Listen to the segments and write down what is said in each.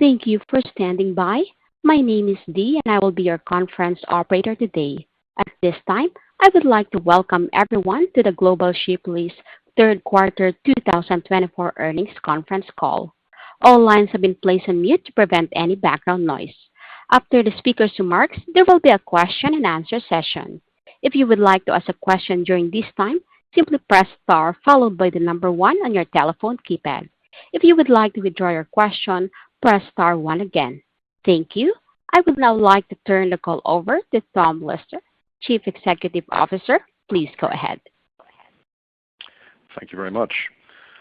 Thank you for standing by. My name is Dee, and I will be your conference operator today. At this time, I would like to welcome everyone to the Global Ship Lease Third Quarter 2024 Earnings Conference Call. All lines have been placed on mute to prevent any background noise. After the speaker's remarks, there will be a question-and-answer session. If you would like to ask a question during this time, simply press star followed by the number 1 on your telephone keypad. If you would like to withdraw your question, press star 1 again. Thank you. I would now like to turn the call over to Tom Lister, Chief Executive Officer. Please go ahead. Thank you very much.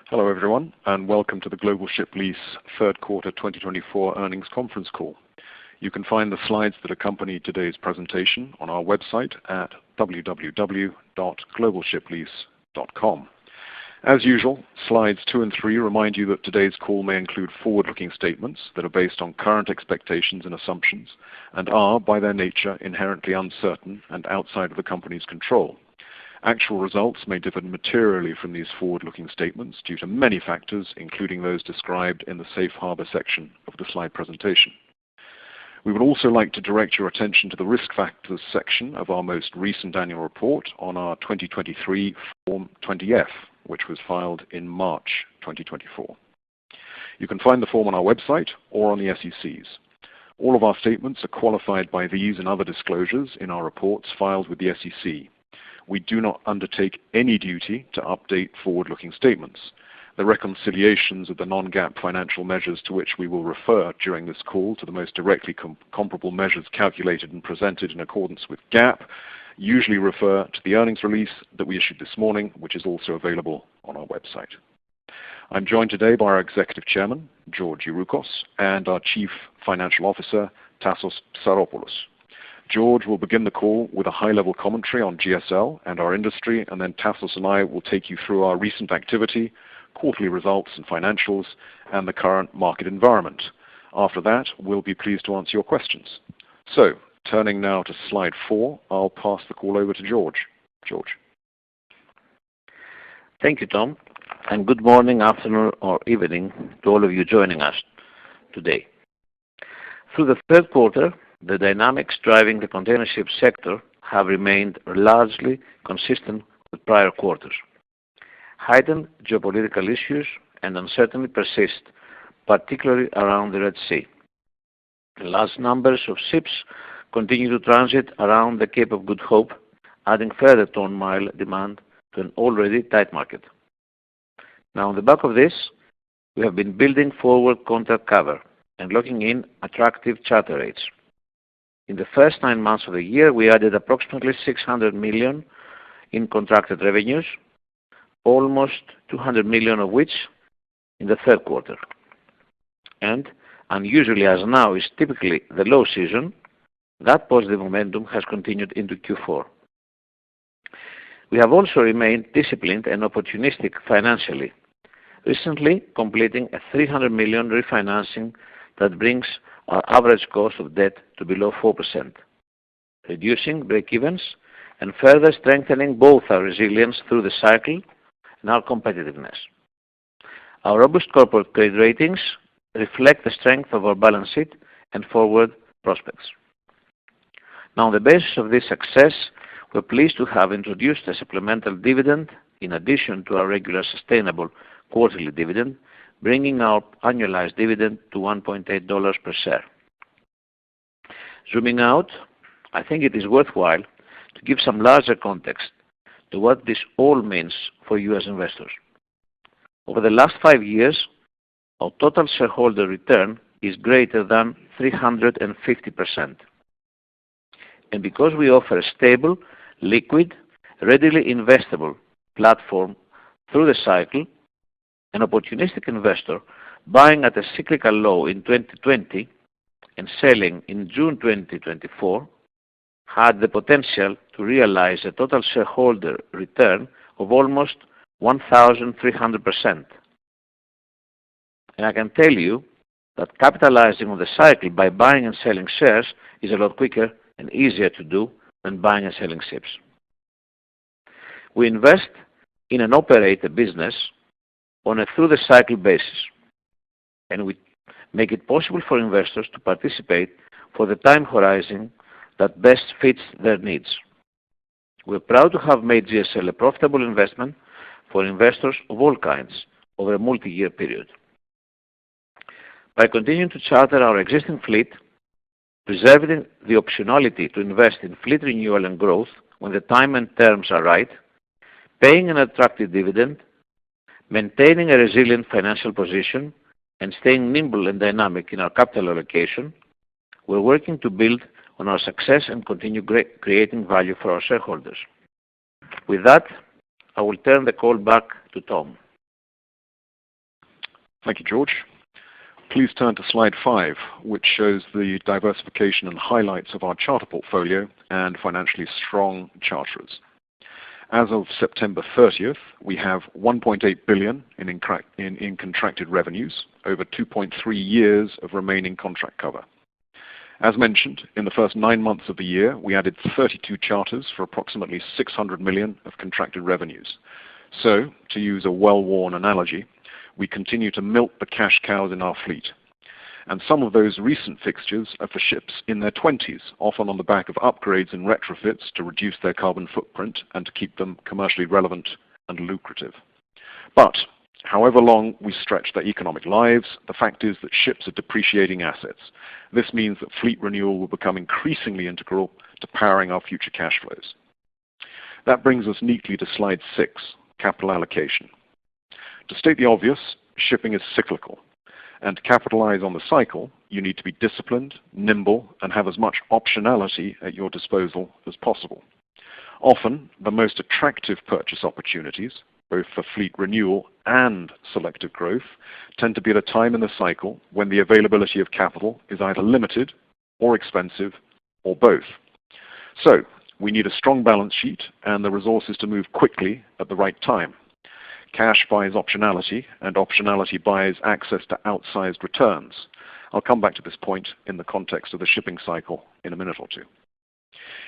Hello, everyone, and welcome to the Global Ship Lease Third Quarter 2024 Earnings Conference Call. You can find the slides that accompany today's presentation on our website at www.globalshiplease.com. As usual, slides 2 and 3 remind you that today's call may include forward-looking statements that are based on current expectations and assumptions and are, by their nature, inherently uncertain and outside of the company's control. Actual results may differ materially from these forward-looking statements due to many factors, including those described in the Safe Harbor section of the slide presentation. We would also like to direct your attention to the Risk Factors section of our most recent annual report on our 2023 Form 20-F, which was filed in March 2024. You can find the form on our website or on the SEC's. All of our statements are qualified by these and other disclosures in our reports filed with the SEC. We do not undertake any duty to update forward-looking statements. The reconciliations of the non-GAAP financial measures to which we will refer during this call to the most directly comparable measures calculated and presented in accordance with GAAP usually refer to the earnings release that we issued this morning, which is also available on our website. I'm joined today by our Executive Chairman, George Youroukos, and our Chief Financial Officer, Tassos Psaropoulos. George will begin the call with a high-level commentary on GSL and our industry, and then Tassos and I will take you through our recent activity, quarterly results and financials, and the current market environment. After that, we'll be pleased to answer your questions. So, turning now to slide 4, I'll pass the call over to George. George. Thank you, Tom, and good morning, afternoon, or evening to all of you joining us today. Through the third quarter, the dynamics driving the container ship sector have remained largely consistent with prior quarters. Heightened geopolitical issues and uncertainty persist, particularly around the Red Sea. Large numbers of ships continue to transit around the Cape of Good Hope, adding further ton-mile demand to an already tight market. Now, on the back of this, we have been building forward contract cover and locking in attractive charter rates. In the first 9 months of the year, we added approximately $600 million in contracted revenues, almost $200 million of which in the third quarter. And, unusually as now is typically the low season, that positive momentum has continued into Q4. We have also remained disciplined and opportunistic financially, recently completing a $300 million refinancing that brings our average cost of debt to below 4%, reducing break-evens and further strengthening both our resilience through the cycle and our competitiveness. Our robust corporate credit ratings reflect the strength of our balance sheet and forward prospects. Now, on the basis of this success, we're pleased to have introduced a supplemental dividend in addition to our regular sustainable quarterly dividend, bringing our annualized dividend to $1.8 per share. Zooming out, I think it is worthwhile to give some larger context to what this all means for you as investors. Over the last 5 years, our total shareholder return is greater than 350%. And because we offer a stable, liquid, readily investable platform through the cycle, an opportunistic investor buying at a cyclical low in 2020 and selling in June 2024 had the potential to realize a total shareholder return of almost 1,300%. And I can tell you that capitalizing on the cycle by buying and selling shares is a lot quicker and easier to do than buying and selling ships. We invest in and operate a business on a through-the-cycle basis, and we make it possible for investors to participate for the time horizon that best fits their needs. We're proud to have made GSL a profitable investment for investors of all kinds over a multi-year period. By continuing to charter our existing fleet, preserving the optionality to invest in fleet renewal and growth when the time and terms are right, paying an attractive dividend, maintaining a resilient financial position, and staying nimble and dynamic in our capital allocation, we're working to build on our success and continue creating value for our shareholders. With that, I will turn the call back to Tom. Thank you, George. Please turn to slide 5, which shows the diversification and highlights of our charter portfolio and financially strong charterers. As of September 30th, we have $1.8 billion in contracted revenues, over 2.3 years of remaining contract cover. As mentioned, in the first 9 months of the year, we added 32 charters for approximately $600 million of contracted revenues. So, to use a well-worn analogy, we continue to milk the cash cows in our fleet. And some of those recent fixtures are for ships in their 20s, often on the back of upgrades and retrofits to reduce their carbon footprint and to keep them commercially relevant and lucrative. But however long we stretch their economic lives, the fact is that ships are depreciating assets. This means that fleet renewal will become increasingly integral to powering our future cash flows. That brings us neatly to slide 6, capital allocation. To state the obvious, shipping is cyclical, and to capitalize on the cycle, you need to be disciplined, nimble, and have as much optionality at your disposal as possible. Often, the most attractive purchase opportunities, both for fleet renewal and selective growth, tend to be at a time in the cycle when the availability of capital is either limited or expensive or both. So, we need a strong balance sheet and the resources to move quickly at the right time. Cash buys optionality, and optionality buys access to outsized returns. I'll come back to this point in the context of the shipping cycle in a minute or two.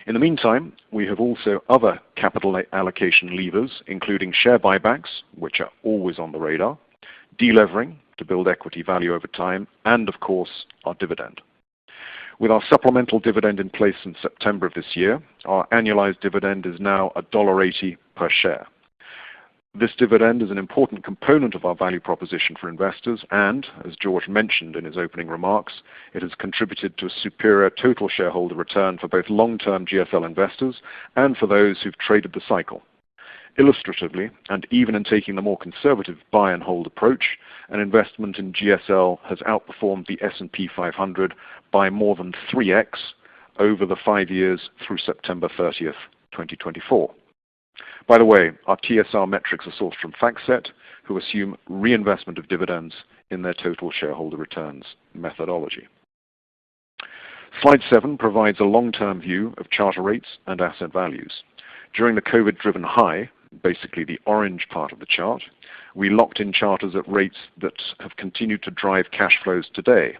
In the meantime, we have also other capital allocation levers, including share buybacks, which are always on the radar, delevering to build equity value over time, and of course, our dividend. With our supplemental dividend in place in September of this year, our annualized dividend is now $1.80 per share. This dividend is an important component of our value proposition for investors, and, as George mentioned in his opening remarks, it has contributed to a superior total shareholder return for both long-term GSL investors and for those who've traded the cycle. Illustratively, and even in taking the more conservative buy and hold approach, an investment in GSL has outperformed the S&P 500 by more than 3x over the 5 years through September 30th, 2024. By the way, our TSR metrics are sourced from FactSet, who assume reinvestment of dividends in their total shareholder returns methodology. Slide 7 provides a long-term view of charter rates and asset values. During the COVID-driven high, basically the orange part of the chart, we locked in charters at rates that have continued to drive cash flows today.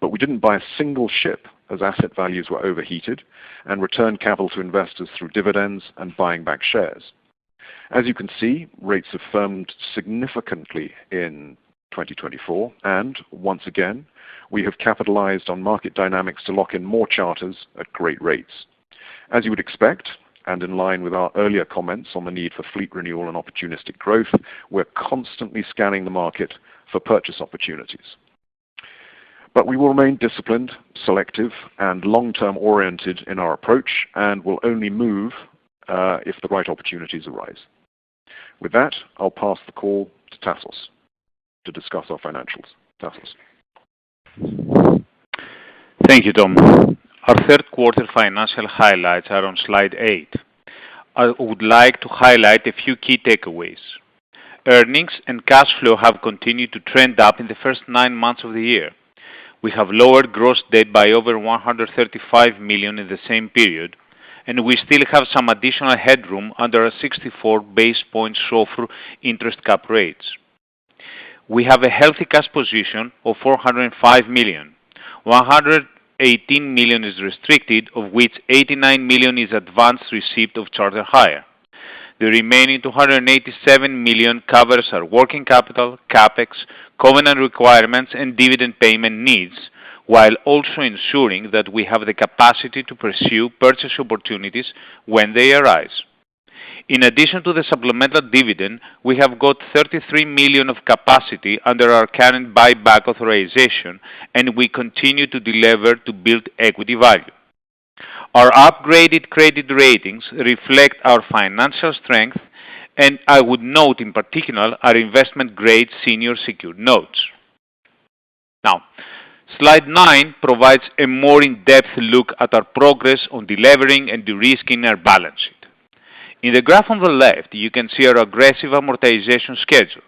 But we didn't buy a single ship as asset values were overheated and returned capital to investors through dividends and buying back shares. As you can see, rates have firmed significantly in 2024, and once again, we have capitalized on market dynamics to lock in more charters at great rates. As you would expect, and in line with our earlier comments on the need for fleet renewal and opportunistic growth, we're constantly scanning the market for purchase opportunities. But we will remain disciplined, selective, and long-term oriented in our approach, and will only move if the right opportunities arise. With that, I'll pass the call to Tassos to discuss our financials. Tassos. Thank you, Tom. Our third quarter financial highlights are on slide 8. I would like to highlight a few key takeaways. Earnings and cash flow have continued to trend up in the first 9 months of the year. We have lowered gross debt by over $135 million in the same period, and we still have some additional headroom under a 64 base point SOFR interest cap rates. We have a healthy cash position of $405 million. $118 million is restricted, of which $89 million is advance receipt of charter hire. The remaining $287 million covers our working capital, CapEx, covenant requirements, and dividend payment needs, while also ensuring that we have the capacity to pursue purchase opportunities when they arise. In addition to the supplemental dividend, we have got $33 million of capacity under our current buyback authorization, and we continue to deliver to build equity value. Our upgraded credit ratings reflect our financial strength, and I would note in particular our investment-grade senior secured notes. Now, Slide 9 provides a more in-depth look at our progress on delevering and de-risking our balance sheet. In the graph on the left, you can see our aggressive amortization schedule.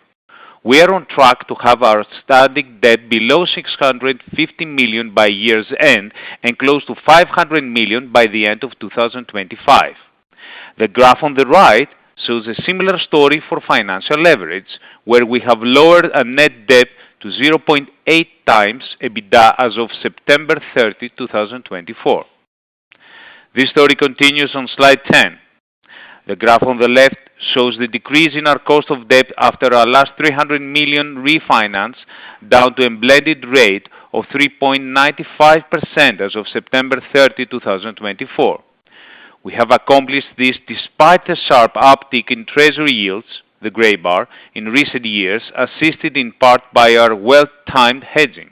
We are on track to have our outstanding debt below $650 million by year's end and close to $500 million by the end of 2025. The graph on the right shows a similar story for financial leverage, where we have lowered our net debt to 0.8 times EBITDA as of September 30, 2024. This story continues on Slide 10. The graph on the left shows the decrease in our cost of debt after our last $300 million refinance, down to a blended rate of 3.95% as of September 30, 2024. We have accomplished this despite the sharp uptick in treasury yields, the gray bar, in recent years, assisted in part by our well-timed hedging.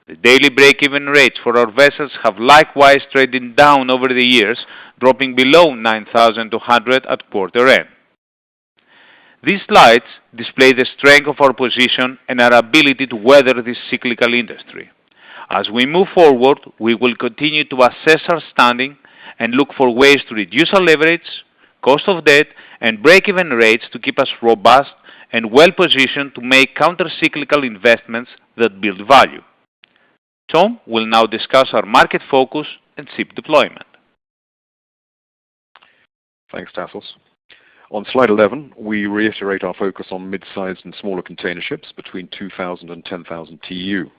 The daily break-even rates for our vessels have likewise traded down over the years, dropping below 9,200 at quarter end. These slides display the strength of our position and our ability to weather this cyclical industry. As we move forward, we will continue to assess our standing and look for ways to reduce our leverage, cost of debt, and break-even rates to keep us robust and well-positioned to make counter-cyclical investments that build value. Tom will now discuss our market focus and ship deployment. Thanks, Tassos. On Slide 11, we reiterate our focus on mid-sized and smaller container ships between 2,000 and 10,000 TEU.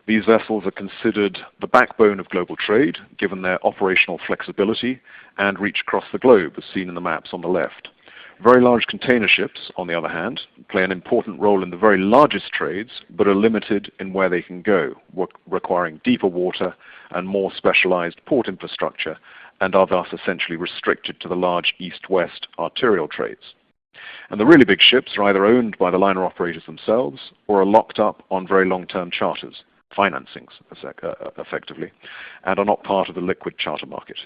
These vessels are considered the backbone of global trade, given their operational flexibility and reach across the globe, as seen in the maps on the left. Very large container ships, on the other hand, play an important role in the very largest trades, but are limited in where they can go, requiring deeper water and more specialized port infrastructure, and are thus essentially restricted to the large east-west arterial trades. And the really big ships are either owned by the liner operators themselves or are locked up on very long-term charters, financings effectively, and are not part of the liquid charter market.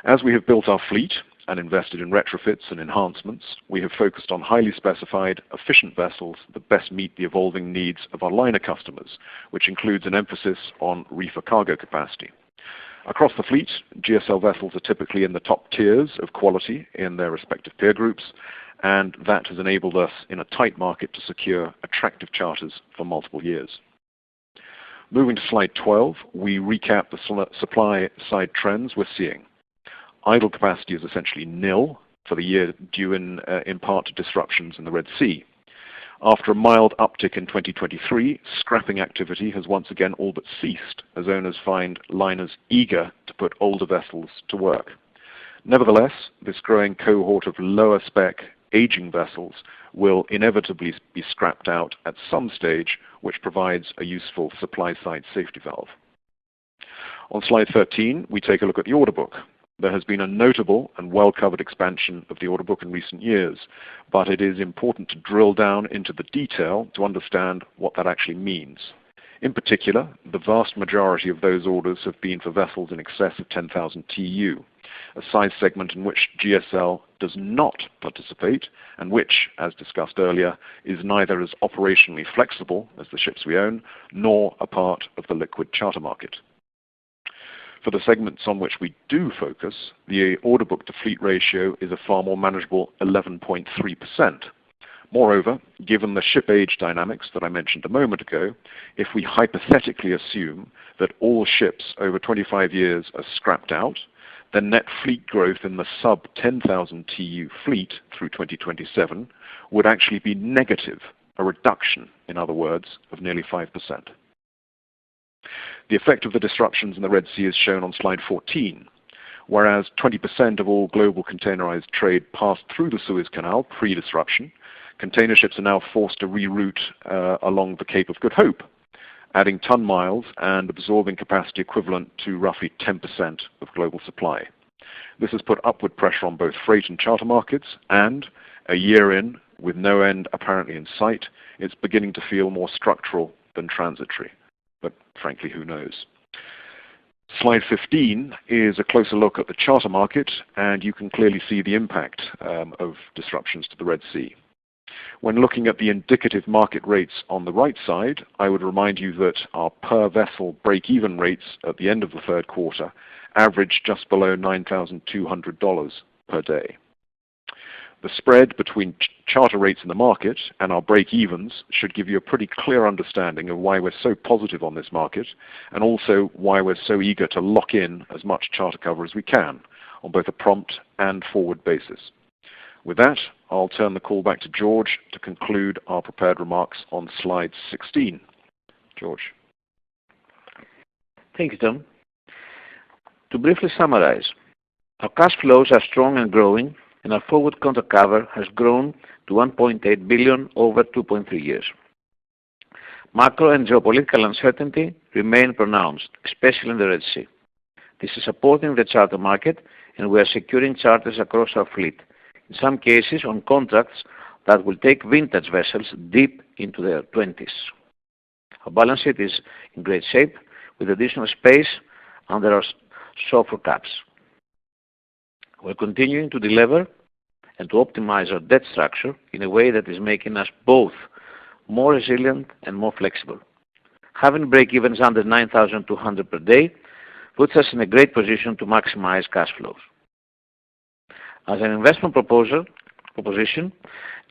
As we have built our fleet and invested in retrofits and enhancements, we have focused on highly specified, efficient vessels that best meet the evolving needs of our liner customers, which includes an emphasis on reefer cargo capacity. Across the fleet, GSL vessels are typically in the top tiers of quality in their respective peer groups, and that has enabled us in a tight market to secure attractive charters for multiple years. Moving to Slide 12, we recap the supply side trends we're seeing. Idle capacity is essentially nil for the year, due in part to disruptions in the Red Sea. After a mild uptick in 2023, scrapping activity has once again all but ceased, as owners find liners eager to put older vessels to work. Nevertheless, this growing cohort of lower spec, aging vessels will inevitably be scrapped out at some stage, which provides a useful supply-side safety valve. On Slide 13, we take a look at the order book. There has been a notable and well-covered expansion of the order book in recent years, but it is important to drill down into the detail to understand what that actually means. In particular, the vast majority of those orders have been for vessels in excess of 10,000 TEU, a size segment in which GSL does not participate and which, as discussed earlier, is neither as operationally flexible as the ships we own, nor a part of the liquid charter market. For the segments on which we do focus, the order book to fleet ratio is a far more manageable 11.3%. Moreover, given the ship age dynamics that I mentioned a moment ago, if we hypothetically assume that all ships over 25 years are scrapped out, then net fleet growth in the sub-10,000 TEU fleet through 2027 would actually be negative, a reduction, in other words, of nearly 5%. The effect of the disruptions in the Red Sea is shown on Slide 14. Whereas 20% of all global containerized trade passed through the Suez Canal pre-disruption, container ships are now forced to reroute along the Cape of Good Hope, adding ton miles and absorbing capacity equivalent to roughly 10% of global supply. This has put upward pressure on both freight and charter markets, and a year in, with no end apparently in sight, it's beginning to feel more structural than transitory. But frankly, who knows? Slide 15 is a closer look at the charter market, and you can clearly see the impact of disruptions to the Red Sea. When looking at the indicative market rates on the right side, I would remind you that our per-vessel break-even rates at the end of the third quarter averaged just below $9,200 per day. The spread between charter rates in the market and our break-evens should give you a pretty clear understanding of why we're so positive on this market, and also why we're so eager to lock in as much charter cover as we can on both a prompt and forward basis. With that, I'll turn the call back to George to conclude our prepared remarks on slide 16. George. Thank you, Tom. To briefly summarize, our cash flows are strong and growing, and our forward contract cover has grown to $1.8 billion over 2.3 years. Macro and geopolitical uncertainty remain pronounced, especially in the Red Sea. This is supporting the charter market, and we are securing charters across our fleet, in some cases on contracts that will take vintage vessels deep into their 20s. Our balance sheet is in great shape, with additional space under our SOFR caps. We're continuing to deliver and to optimize our debt structure in a way that is making us both more resilient and more flexible. Having break-evens under $9,200 per day puts us in a great position to maximize cash flows. As an investment proposition,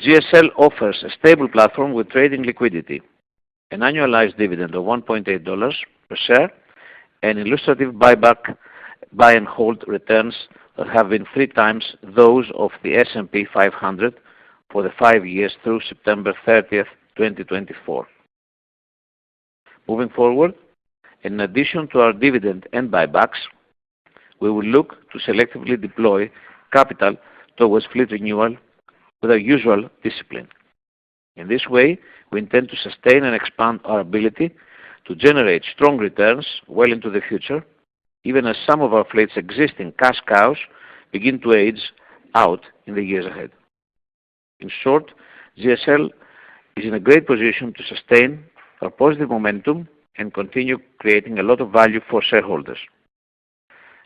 GSL offers a stable platform with trading liquidity, an annualized dividend of $1.8 per share, and illustrative buy and hold returns that have been 3 times those of the S&P 500 for the 5 years through September 30th, 2024. Moving forward, in addition to our dividend and buybacks, we will look to selectively deploy capital towards fleet renewal with our usual discipline. In this way, we intend to sustain and expand our ability to generate strong returns well into the future, even as some of our fleet's existing cash cows begin to age out in the years ahead. In short, GSL is in a great position to sustain our positive momentum and continue creating a lot of value for shareholders.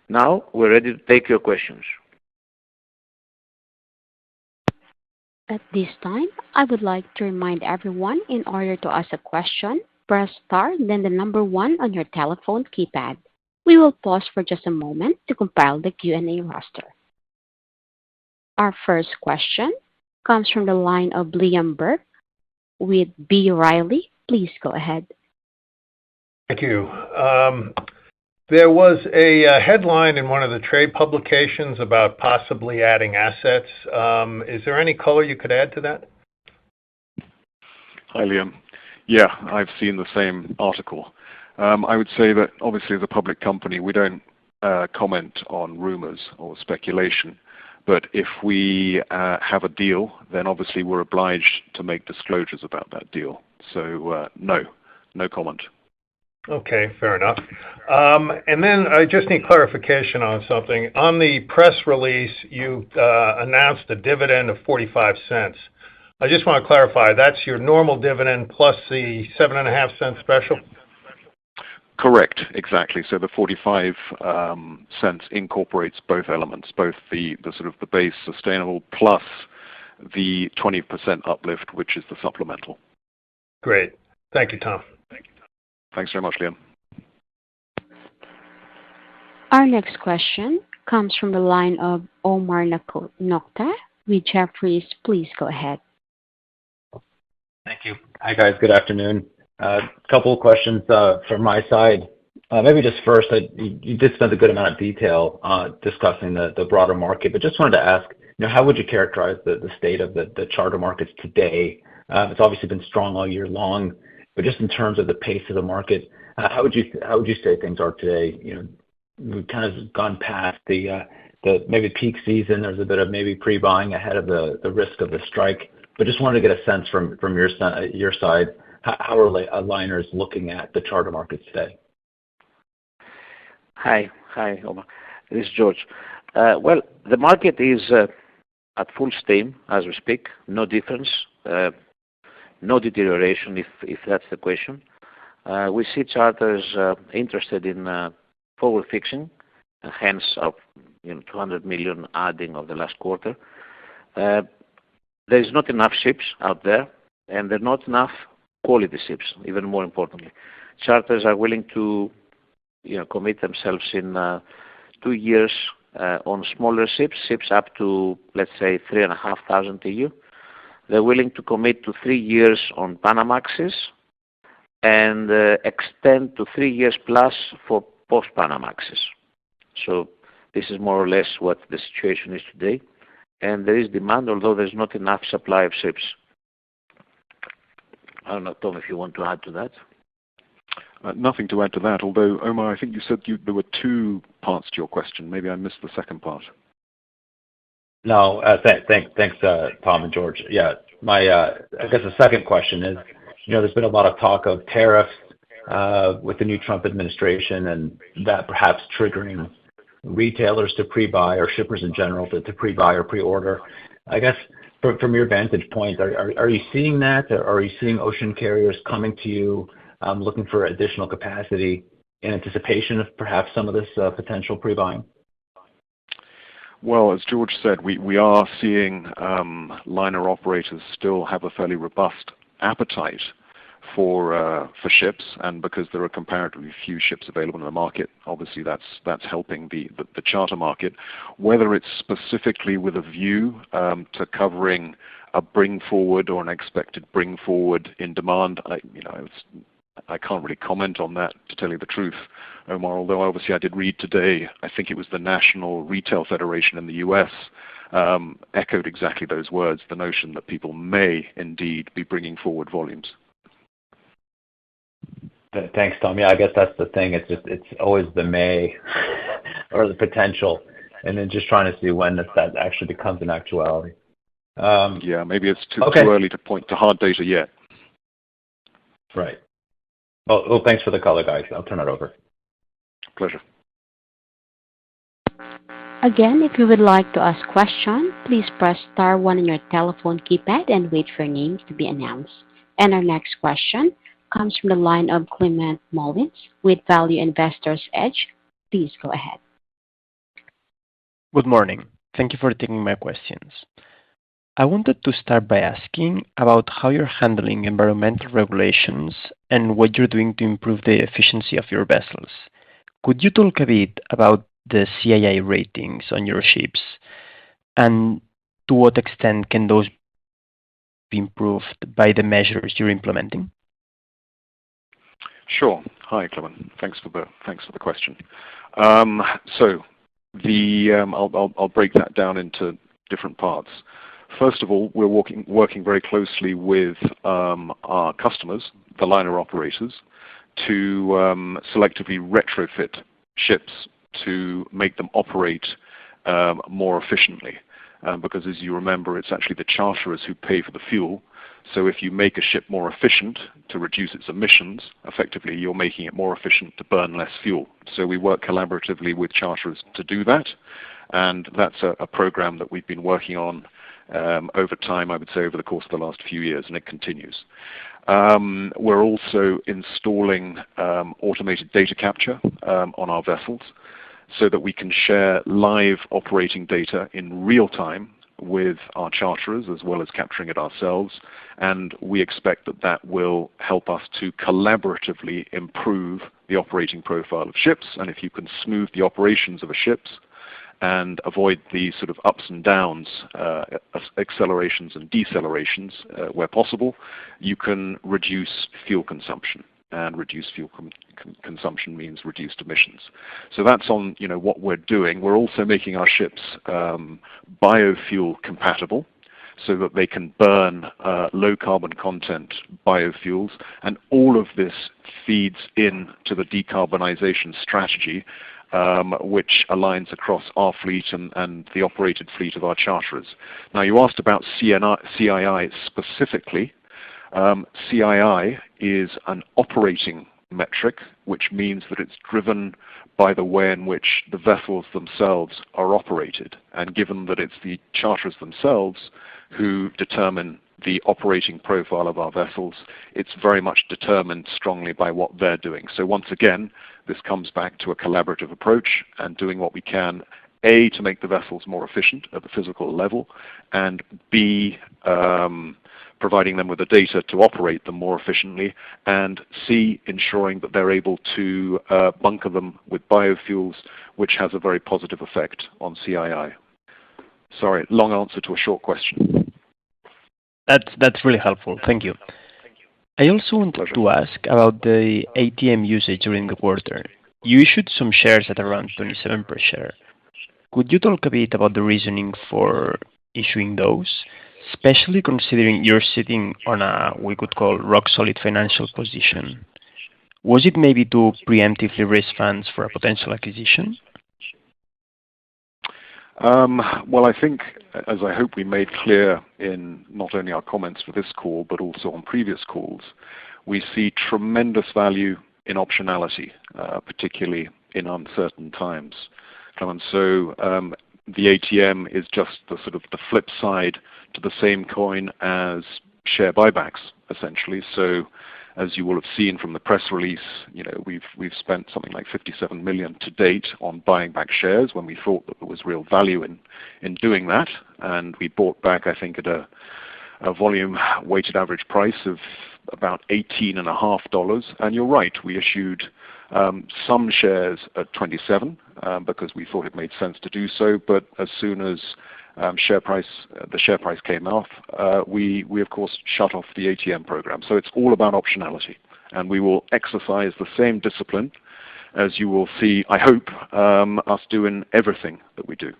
Now, we're ready to take your questions. At this time, I would like to remind everyone, in order to ask a question, press star, then the number 1 on your telephone keypad. We will pause for just a moment to compile the Q&A roster. Our first question comes from the line of Liam Burke with B. Riley. Please go ahead. Thank you. There was a headline in one of the trade publications about possibly adding assets. Is there any color you could add to that? Hi, Liam. Yeah, I've seen the same article. I would say that obviously as a public company, we don't comment on rumors or speculation. But if we have a deal, then obviously we're obliged to make disclosures about that deal. So no comment. Okay, fair enough. And then I just need clarification on something. On the press release, you announced a dividend of 45 cents. I just want to clarify, that's your normal dividend plus the 7.5 cent special? Correct, exactly. So the 45 cents incorporates both elements, both the sort of the base sustainable plus the 20% uplift, which is the supplemental. Great. Thank you, Tom. Thanks very much, Liam. Our next question comes from the line of Omar Nokta with Jefferies. Please go ahead. Thank you. Hi, guys. Good afternoon. A couple of questions from my side. Maybe just first, you did spend a good amount of detail discussing the broader market, but just wanted to ask, how would you characterize the state of the charter markets today? It's obviously been strong all year long, but just in terms of the pace of the market, how would you say things are today, we've kind of gone past the maybe peak season. There's a bit of maybe pre-buying ahead of the risk of the strike. But just wanted to get a sense from your side, how are liners looking at the charter markets today? Hi, Omar. This is George. Well, the market is at full steam as we speak. No difference, no deterioration, if that's the question. We see charters interested in forward fixing, hence our $200 million adding of the last quarter. There is not enough ships out there, and there are not enough quality ships. Even more importantly, charters are willing to commit themselves in 2 years on smaller ships up to, let's say, 3,500 TEU. They're willing to commit to 3 years on Panamaxes and extend to 3 years plus for post-Panamaxes. So this is more or less what the situation is today. And there is demand, although there's not enough supply of ships. I don't know, Tom, if you want to add to that. Nothing to add to that, although, Omar, I think you said there were 2 parts to your question. Maybe I missed the second part. No, thanks, Tom and George. Yeah, I guess the second question is, there's been a lot of talk of tariffs with the new Trump administration and that perhaps triggering retailers to pre-buy or shippers in general to pre-buy or pre-order. I guess from your vantage point, are you seeing that? Or are you seeing ocean carriers coming to you looking for additional capacity in anticipation of perhaps some of this potential pre-buying? Well, as George said, we are seeing liner operators still have a fairly robust appetite for ships, and because there are comparatively few ships available in the market, obviously that's helping the charter market. Whether it's specifically with a view to covering a bring forward or an expected bring forward in demand, I can't really comment on that, to tell you the truth, Omar, although obviously I did read today, I think it was the National Retail Federation in the U.S. Echoed exactly those words, the notion that people may indeed be bringing forward volumes. Thanks, Tom. Yeah, I guess that's the thing. It's always the may or the potential, and then just trying to see when that actually becomes an actuality. Yeah, maybe it's too early to point to hard data yet. Right. Well, thanks for the color, guys. I'll turn it over. Pleasure. Again, if you would like to ask a question, please press star 1 on your telephone keypad and wait for names to be announced. And our next question comes from the line of Clement Mullins with Value Investors Edge. Please go ahead. Good morning. Thank you for taking my questions. I wanted to start by asking about how you're handling environmental regulations and what you're doing to improve the efficiency of your vessels. Could you talk a bit about the CII ratings on your ships, and to what extent can those be improved by the measures you're implementing? Sure. Hi, Clement. Thanks for the question. So I'll break that down into different parts. First of all, we're working very closely with our customers, the liner operators, to selectively retrofit ships to make them operate more efficiently. Because as you remember, it's actually the charterers who pay for the fuel. So if you make a ship more efficient to reduce its emissions, effectively you're making it more efficient to burn less fuel. So we work collaboratively with charterers to do that, and that's a program that we've been working on over time, I would say over the course of the last few years, and it continues. We're also installing automated data capture on our vessels so that we can share live operating data in real time with our charterers as well as capturing it ourselves, and we expect that will help us to collaboratively improve the operating profile of ships. And if you can smooth the operations of a ship and avoid the sort of ups and downs, accelerations and decelerations where possible, you can reduce fuel consumption. And reduced fuel consumption means reduced emissions. So that's on what we're doing. We're also making our ships biofuel compatible, so that they can burn low carbon content biofuels, and all of this feeds into the decarbonization strategy which aligns across our fleet and the operated fleet of our charterers. Now, you asked about CII specifically. CII is an operating metric, which means that it's driven by the way in which the vessels themselves are operated. And given that it's the charterers themselves who determine the operating profile of our vessels, it's very much determined strongly by what they're doing. So once again, this comes back to a collaborative approach and doing what we can, A, to make the vessels more efficient at the physical level, and B, providing them with the data to operate them more efficiently, and C, ensuring that they're able to bunker them with biofuels, which has a very positive effect on CII. Sorry, long answer to a short question. That's really helpful. Thank you. I also wanted to ask about the ATM usage during the quarter. You issued some shares at around 27 per share. Could you talk a bit about the reasoning for issuing those, especially considering you're sitting on a, we could call, rock-solid financial position? Was it maybe to preemptively raise funds for a potential acquisition? Well, I think, as I hope we made clear in not only our comments for this call, but also on previous calls, we see tremendous value in optionality, particularly in uncertain times. And so the ATM is just the sort of the flip side to the same coin as share buybacks, essentially. So as you will have seen from the press release, we've spent something like 57 million to date on buying back shares when we thought that there was real value in doing that. And we bought back, I think, at a volume weighted average price of about $18.50. And you're right, we issued some shares at 27 because we thought it made sense to do so. But as soon as the share price came off, we of course shut off the ATM program. So it's all about optionality, and we will exercise the same discipline as you will see, I hope, us do in everything that we do.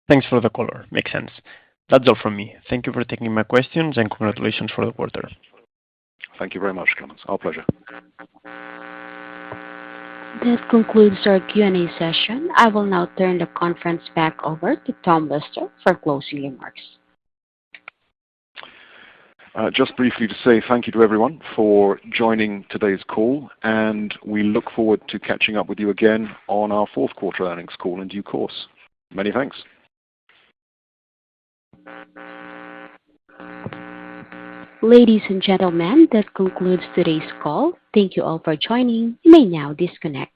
Thanks for the color. Makes sense. That's all from me. Thank you for taking my questions, and congratulations for the quarter. Thank you very much, Clemens. Our pleasure. That concludes our Q&A session. I will now turn the conference back over to Tom Lister for closing remarks. Just briefly to say thank you to everyone for joining today's call, and we look forward to catching up with you again on our fourth quarter earnings call in due course. Many thanks. Ladies and gentlemen, that concludes today's call. Thank you all for joining. You may now disconnect.